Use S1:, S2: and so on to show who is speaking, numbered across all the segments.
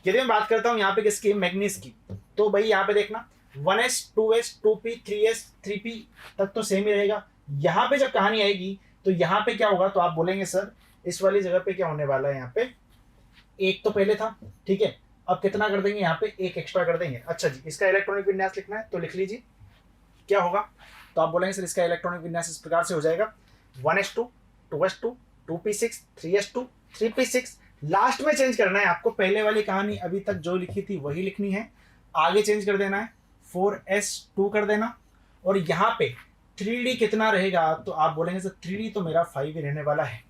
S1: यदि मैं बात करता हूँ यहाँ पे किसकी, मैग्नीज की, तो भाई यहाँ पे देखना 1s 2s 2p 3s 3p तक तो सेम ही रहेगा। यहाँ पे जब कहानी आएगी तो यहाँ पे क्या होगा, तो आप बोलेंगे सर इस वाली जगह पे क्या होने वाला है, यहाँ पे एक तो पहले था, ठीक है, अब कितना कर देंगे, यहाँ पे एक एक्स्ट्रा कर देंगे। अच्छा जी, इसका इलेक्ट्रॉनिक विन्यास लिखना है तो लिख लीजिए क्या होगा, तो आप बोलेंगे सर इसका इलेक्ट्रॉनिक विन्यास इस प्रकार से हो जाएगा 1s2 2s2 2p6 3s2 3p6। Last में चेंज करना है आपको, पहले वाली कहानी अभी तक जो लिखी थी वही लिखनी है, आगे चेंज कर देना है 4s2 कर देना, और यहाँ पे 3d कितना रहेगा, तो आप बोलेंगे सर 3d तो मेरा 5 ही रहने वाला है,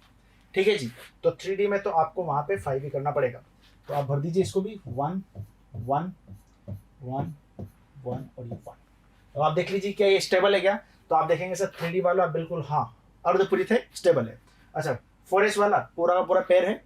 S1: ठीक है जी, तो 3d में तो आपको वहां पे 5 ही करना पड़ेगा, तो आप भर दीजिए इसको भी 1 1 1 1 और ये 1। तो आप देख लीजिए क्या ये स्टेबल है क्या, तो आप देखेंगे सर 3D वाला बिल्कुल हाँ अर्धपूरित है, स्टेबल है। अच्छा 4S वाला पूरा का पूरा पेयर है,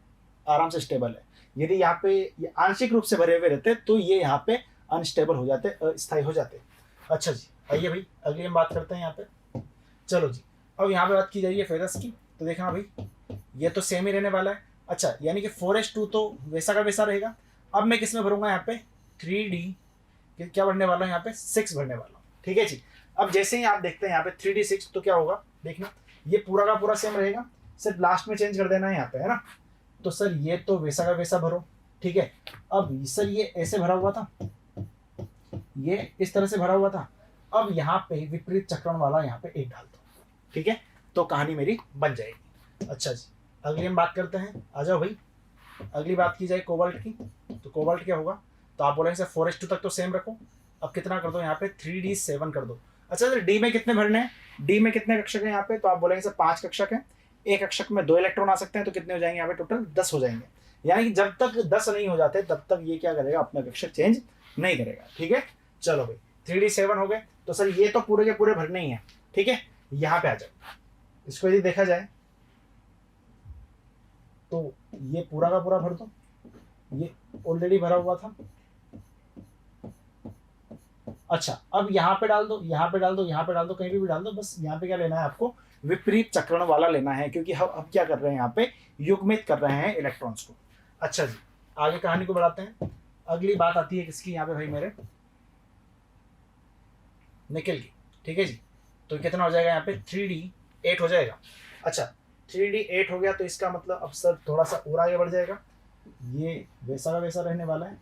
S1: आराम से स्टेबल है। यदि यहाँ पे ये आंशिक रूप से भरे हुए रहते तो ये यहाँ पे अनस्टेबल हो जाते, अस्थायी हो जाते। अच्छा जी, आइए भाई अगली हम बात करते हैं यहाँ पे। चलो जी, अब यहाँ पे बात की जाइए फेरस की, तो देखना भाई ये तो सेम ही रहने वाला है। अच्छा यानी कि 4s2 तो वैसा का वैसा रहेगा। अब मैं किस में भरूंगा, यहाँ पे 3D क्या भरने वाला हूँ, यहाँ पे 6 भरने वाला हूँ, ठीक है जी। अब जैसे ही आप देखते हैं यहाँ पे 3D 6 तो क्या होगा, देखना ये पूरा का पूरा सेम रहेगा, सिर्फ लास्ट में चेंज कर देना है यहाँ पे, है ना। तो सर ये तो वैसा का वैसा भरो, ठीक है। अब सर ये ऐसे भरा हुआ था, ये इस तरह से भरा हुआ था, अब यहाँ पे विपरीत चक्रण वाला यहाँ पे एक डाल दो, ठीक है, तो कहानी मेरी बन जाएगी। अच्छा जी, अगली हम बात करते हैं, आ जाओ भाई। अगली बात की जाए कोबाल्ट की, तो कोबाल्ट क्या होगा, तो आप बोलेंगे सर 4s2 तक तो सेम रखो, अब कितना कर दो यहाँ पे 3d7 कर दो। अच्छा सर डी में कितने भरने हैं, डी में कितने कक्षक हैं यहाँ पे, तो आप बोलेंगे सर 5 कक्षक हैं, एक कक्षक में 2 इलेक्ट्रॉन आ सकते हैं, तो कितने हो जाएंगे यहाँ पे टोटल 10 हो जाएंगे। यानी कि जब तक 10 नहीं हो जाते तब तक ये क्या करेगा, अपना कक्षक चेंज नहीं करेगा, ठीक है। चलो भाई 3d7 हो गए, तो सर ये तो पूरे के पूरे भरने ही है, ठीक है। यहाँ पे आ जाओ, इसको यदि देखा जाए तो ये पूरा का पूरा भर दो, ये ऑलरेडी भरा हुआ था। अच्छा अब यहाँ पे डाल दो, यहाँ पे डाल दो, यहाँ पे डाल दो, कहीं भी डाल दो, बस यहाँ पे क्या लेना है आपको, विपरीत चक्रण वाला लेना है, क्योंकि हम क्या कर रहे हैं यहाँ पे, युग्मित कर रहे हैं इलेक्ट्रॉन्स को। अच्छा जी, आगे कहानी को बढ़ाते हैं। अगली बात आती है किसकी यहाँ पे भाई, मेरे निकल की, ठीक है जी। तो कितना हो जाएगा यहाँ पे 3d8 हो जाएगा। अच्छा 3d8 हो गया, तो इसका मतलब अब सर थोड़ा सा और आगे बढ़ जाएगा, ये वैसा का वैसा रहने वाला है।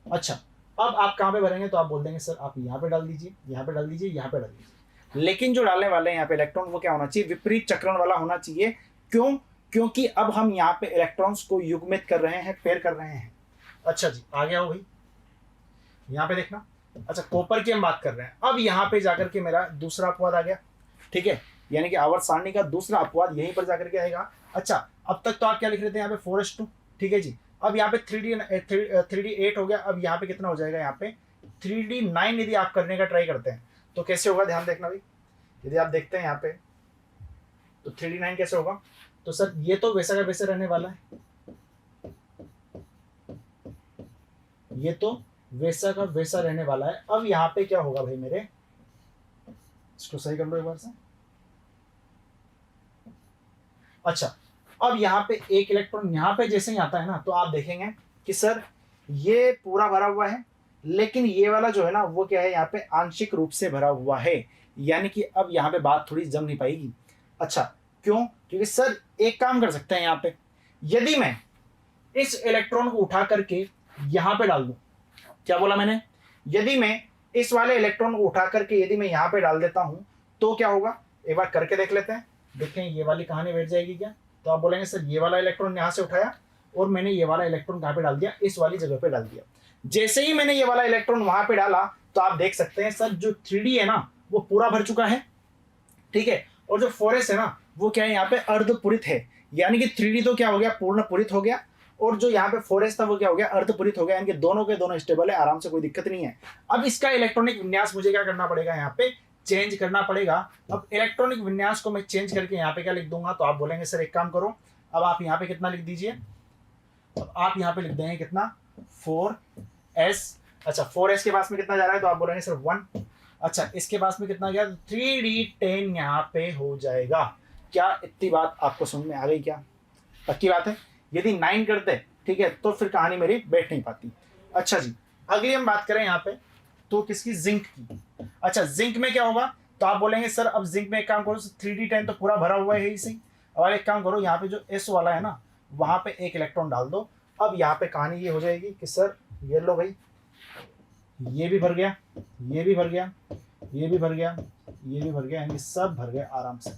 S1: अच्छा अब आप कहाँ पे भरेंगे, तो आप बोल देंगे सर आप यहाँ पे डाल दीजिए, यहाँ पे डाल दीजिए, यहाँ पे डाल दीजिए, लेकिन जो डालने वाले हैं यहाँ पे इलेक्ट्रॉन वो क्या होना चाहिए, विपरीत चक्रण वाला होना चाहिए। क्यों, क्योंकि अब हम यहाँ पे इलेक्ट्रॉन्स को युग्मित कर रहे हैं, पेयर कर रहे हैं। अच्छा जी आगे आओ भाई, यहाँ पे देखना। अच्छा कॉपर की हम बात कर रहे हैं, अब यहाँ पे जाकर के मेरा दूसरा अपवाद आ गया, ठीक है, यानी कि आवर्त सारणी का दूसरा अपवाद यहीं पर जाकर के आएगा। अच्छा अब तक तो आप क्या लिख रहे थे यहाँ पे 4s2, ठीक है जी। अब यहाँ पे 3d8 हो गया, अब यहाँ पे कितना हो जाएगा, यहाँ पे 3d9 यदि आप करने का ट्राई करते हैं तो कैसे होगा, ध्यान देखना भाई। यदि आप देखते हैं यहाँ पे तो 3d9 कैसे होगा, तो सर ये तो वैसा का वैसे रहने वाला है, ये तो वैसा का वैसा रहने वाला है। अब यहाँ पे क्या होगा भाई मेरे, इसको सही कर लो एक बार से। अच्छा अब यहाँ पे एक इलेक्ट्रॉन यहाँ पे जैसे ही आता है ना, तो आप देखेंगे कि सर ये पूरा भरा हुआ है, लेकिन ये वाला जो है ना वो क्या है, यहाँ पे आंशिक रूप से भरा हुआ है, यानी कि अब यहाँ पे बात थोड़ी जम नहीं पाएगी। अच्छा क्यों, क्योंकि सर एक काम कर सकते हैं यहाँ पे, यदि मैं इस इलेक्ट्रॉन को उठा करके यहाँ पे डाल दूं, क्या बोला मैंने, यदि मैं इस वाले इलेक्ट्रॉन को उठा करके यदि मैं यहाँ पे डाल देता हूं तो क्या होगा, एक बार करके देख लेते हैं, देखें ये वाली कहानी बैठ जाएगी क्या। तो आप बोलेंगे सर ये वाला इलेक्ट्रॉन यहाँ से उठाया और मैंने ये वाला इलेक्ट्रॉन कहाँ पे डाल दिया, इस वाली जगह पे डाल दिया। जैसे ही मैंने ये वाला इलेक्ट्रॉन वहां पे डाला तो आप देख सकते हैं सर जो 3d है ना वो पूरा भर चुका है, ठीक है, और जो 4s है ना वो क्या है, यहाँ पे अर्धपूरित है, यानी कि 3d तो क्या हो गया, पूर्ण पूरित हो गया, और जो यहाँ पे 4s था वो क्या हो गया, अर्धपूरित हो गया, यानी कि दोनों के दोनों स्टेबल है, आराम से कोई दिक्कत नहीं है। अब इसका इलेक्ट्रॉनिक विन्यास मुझे क्या करना पड़ेगा, यहाँ पे चेंज करना पड़ेगा। अब इलेक्ट्रॉनिक विन्यास को मैं चेंज करके यहाँ पे क्या लिख दूंगा, तो आप बोलेंगे सर एक काम करो, अब आप यहाँ पे कितना लिख दीजिए, अब आप यहाँ पे लिख देंगे कितना 4s। अच्छा 4s के पास में कितना जा रहा है, तो आप बोलेंगे सर 1। अच्छा इसके पास में कितना गया, 3d10 यहाँ पे हो जाएगा। क्या इतनी बात आपको समझ में आ गई क्या। पक्की बात है। यदि 9 करते, ठीक है, तो फिर कहानी मेरी बैठ नहीं पाती। अच्छा जी, अगली हम बात करें यहाँ पे तो किसकी, जिंक की। अच्छा, जिंक में क्या होगा, तो आप बोलेंगे सर अब जिंक में एक काम करो, 3d10 तो पूरा भरा हुआ है ही सही, और एक काम करो यहाँ पे जो S वाला है ना वहां पे एक इलेक्ट्रॉन डाल दो। अब यहाँ पे कहानी ये हो जाएगी कि सर ये लो भाई, ये भी भर गया, ये भी भर गया, ये भी भर गया, ये भी भर गया, यानी सब भर गए आराम से।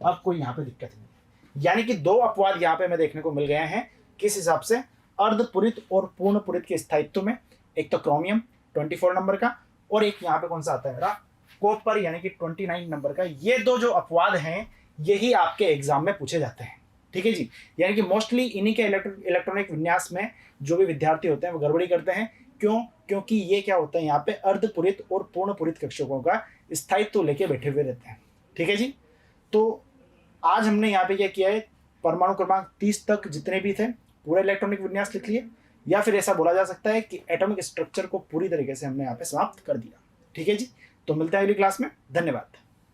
S1: अब कोई यहाँ पे दिक्कत नहीं, यानी कि 2 अपवाद यहाँ पे हमें देखने को मिल गए हैं। किस हिसाब से, अर्धपूरित और पूर्णपूरित के स्थायित्व में। एक तो क्रोमियम 24 नंबर का, और एक यहाँ पे कौन सा आता है मेरा, कॉपर यानी कि 29 नंबर का। ये 2 जो अपवाद हैं यही आपके एग्जाम में पूछे जाते हैं, ठीक है जी। यानी कि मोस्टली इन्हीं के इलेक्ट्रॉनिक विन्यास में जो भी विद्यार्थी होते हैं वो गड़बड़ी करते हैं। क्यों? क्योंकि ये क्या होता है, यहाँ पे अर्धपूरित और पूर्णपूरित कक्षकों का स्थायित्व लेके बैठे हुए रहते हैं, ठीक है जी। तो आज हमने यहाँ पे क्या किया है, परमाणु क्रमांक 30 तक जितने भी थे पूरा इलेक्ट्रॉनिक विन्यास लिख लिए, या फिर ऐसा बोला जा सकता है कि एटॉमिक स्ट्रक्चर को पूरी तरीके से हमने यहाँ पे समाप्त कर दिया, ठीक है जी। तो मिलते हैं अगली क्लास में, धन्यवाद।